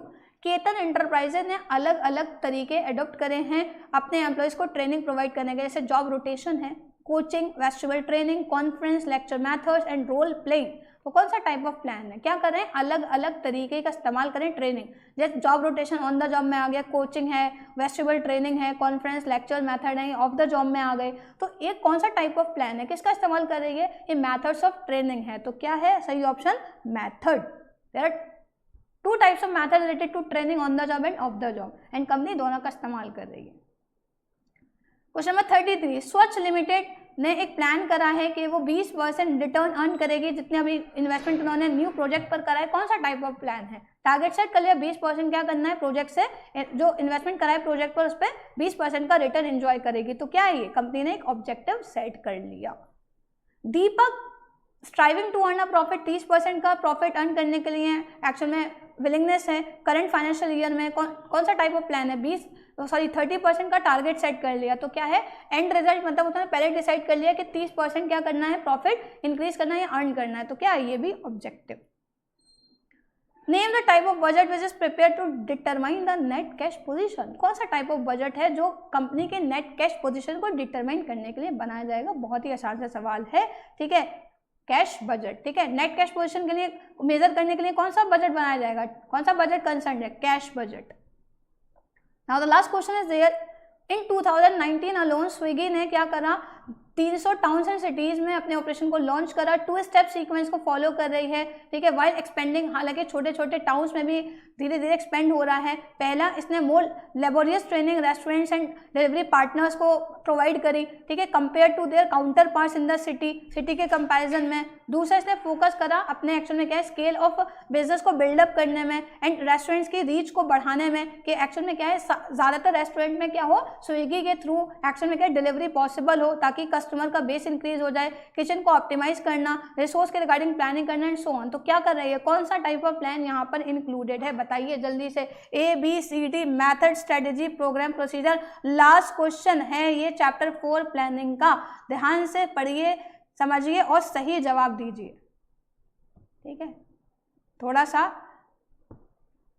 Ketan enterprises ने अलग अलग तरीके अडॉप्ट करे हैं अपने एम्प्लॉयज़ को ट्रेनिंग प्रोवाइड करने के, जैसे जॉब रोटेशन है, coaching, vestibule training, conference, lecture methods and role playing. तो कौन सा टाइप ऑफ प्लान है, क्या करें, अलग अलग तरीके का इस्तेमाल करें ट्रेनिंग, जैसे job rotation on the job में आ गया, कोचिंग है, वेस्टिबल ट्रेनिंग है, कॉन्फ्रेंस, लेक्चर मेथड है, ऑफ द जॉब में आ गए। तो ये कौन सा टाइप ऑफ प्लान है, किसका इस्तेमाल कर रही है, ये मेथड्स ऑफ ट्रेनिंग है। तो क्या है सही option, method. There are 2 types of method related to training on the job and off the job, and company दोनों का इस्तेमाल कर रही है। क्वेश्चन नंबर 33, स्वच्छ लिमिटेड ने एक प्लान करा है कि वो 20% रिटर्न अर्न करेगी जितने अभी इन्वेस्टमेंट उन्होंने न्यू प्रोजेक्ट पर करा है। कौन सा टाइप ऑफ प्लान है? टारगेट सेट कर लिया, 20% क्या करना है प्रोजेक्ट से, जो इन्वेस्टमेंट करा है प्रोजेक्ट पर उस पर 20% का रिटर्न एंजॉय करेगी। तो क्या है ये? कंपनी ने एक ऑब्जेक्टिव सेट कर लिया। Deepak striving to earn a profit, 30% का प्रॉफिट अर्न करने के लिए एक्चुअल में विलिंगनेस है। करंट फाइनेंशियल ईयर में कौन सा टाइप ऑफ प्लान है? 30% का टारगेट सेट कर लिया। तो क्या है? एंड रिजल्ट मतलब उन्होंने पहले डिसाइड कर लिया कि 30% क्या करना है, प्रॉफिट इंक्रीज करना है या अर्न करना है। तो क्या है? ये भी objective. Name the type of budget which is prepare to determine the net cash position. कौन सा टाइप ऑफ बजट है जो कंपनी के नेट कैश पोजीशन को डिटरमाइन करने के लिए बनाया जाएगा? बहुत ही आसान सा सवाल है, ठीक है। कैश बजट, ठीक है। नेट कैश पोजीशन के लिए मेजर करने के लिए कौन सा बजट बनाया जाएगा? कौन सा बजट कंसर्न है? Cash budget. Now the last question is there, in 2019 alone Swiggy ने क्या करा? 300 टाउन्स एंड सिटीज में अपने ऑपरेशन को लॉन्च करा। 2 स्टेप सीक्वेंस को फॉलो कर रही है, ठीक है, वाइल एक्सपेंडिंग। हालांकि छोटे छोटे टाउन्स में भी धीरे धीरे एक्सपेंड हो रहा है। पहला, इसने more laborious training restaurants and delivery partners को प्रोवाइड करी, ठीक है, compare to their counterparts in the city के कंपैरिजन में। दूसरा, इसने फोकस करा अपने एक्चुअल में क्या है, स्केल ऑफ बिजनेस को बिल्डअप करने में एंड रेस्टोरेंट्स की रीच को बढ़ाने में, कि एक्चुअल में क्या है, ज़्यादातर रेस्टोरेंट में क्या हो, स्विगी के थ्रू एक्चुअल में क्या डिलीवरी पॉसिबल हो ताकि कस्टमर का बेस इंक्रीज हो जाए। किचन को ऑप्टिमाइज करना, रिसोर्स के रिगार्डिंग प्लानिंग करना एंड सो ऑन। तो क्या कर रही है? कौन सा टाइप ऑफ प्लान यहाँ पर इंक्लूडेड है? बताइए जल्दी से। ABCD, method, strategy, programme, procedure. Last question है ये चैप्टर 4 प्लानिंग का। ध्यान से पढ़िए, समझिए और सही जवाब दीजिए, ठीक है। थोड़ा सा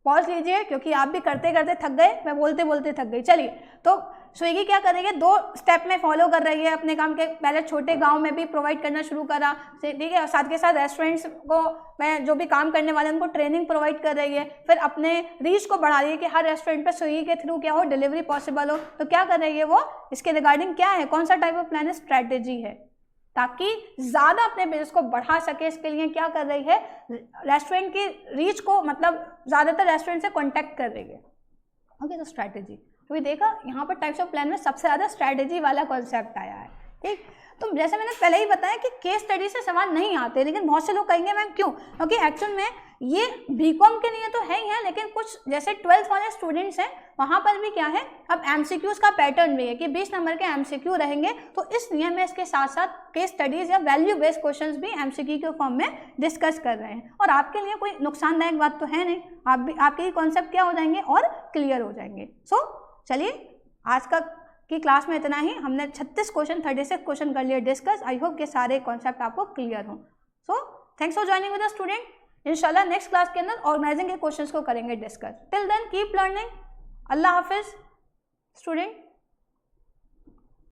पॉज लीजिए क्योंकि आप भी करते करते थक गए, मैं बोलते बोलते थक गई। चलिए, तो स्विगी क्या करेगी? 2 स्टेप में फॉलो कर रही है अपने काम के। पहले छोटे गांव में भी प्रोवाइड करना शुरू करा, ठीक है, और साथ के साथ रेस्टोरेंट्स को मैं जो भी काम करने वाले उनको ट्रेनिंग प्रोवाइड कर रही है। फिर अपने रीच को बढ़ा रही है कि हर रेस्टोरेंट पर स्विगी के थ्रू क्या हो, डिलीवरी पॉसिबल हो। तो क्या कर रही है वो? इसके रिगार्डिंग क्या है, कौन सा टाइप ऑफ प्लान है? स्ट्रैटेजी है, ताकि ज़्यादा अपने बिजनेस को बढ़ा सके। इसके लिए क्या कर रही है? रेस्टोरेंट की रीच को, मतलब ज़्यादातर रेस्टोरेंट से कॉन्टैक्ट कर रही है। ओके, तो स्ट्रैटेजी तो भी देखा यहाँ पर टाइप्स ऑफ प्लान में सबसे ज़्यादा स्ट्रैटेजी वाला कॉन्सेप्ट आया है, ठीक। तो जैसे मैंने पहले ही बताया कि केस स्टडी से सवाल नहीं आते, लेकिन बहुत से लोग कहेंगे मैम क्यों? क्योंकि एक्चुअल में ये बीकॉम के लिए तो है ही है, लेकिन कुछ जैसे 12th वाले स्टूडेंट्स हैं वहाँ पर भी क्या है, अब एमसीक्यूज का पैटर्न भी है कि 20 नंबर के एमसीक्यू रहेंगे। तो इसलिए मैं इसके साथ साथ केस स्टडीज़ या वैल्यू बेस्ड क्वेश्चंस भी एमसीक्यू के फॉर्म में डिस्कस कर रहे हैं। और आपके लिए कोई नुकसानदायक बात तो है नहीं, आप भी आपके कॉन्सेप्ट क्या हो जाएंगे और क्लियर हो जाएंगे। सो चलिए, आज का की क्लास में इतना ही। हमने 36 क्वेश्चन 36 क्वेश्चन कर लिए डिस्कस। आई होप कि सारे कॉन्सेप्ट आपको क्लियर हो। So thanks for joining with the student. इंशाल्लाह नेक्स्ट क्लास के अंदर ऑर्गेनाइजिंग के क्वेश्चंस को करेंगे discuss. Till then keep learning. अल्लाह हाफिज स्टूडेंट।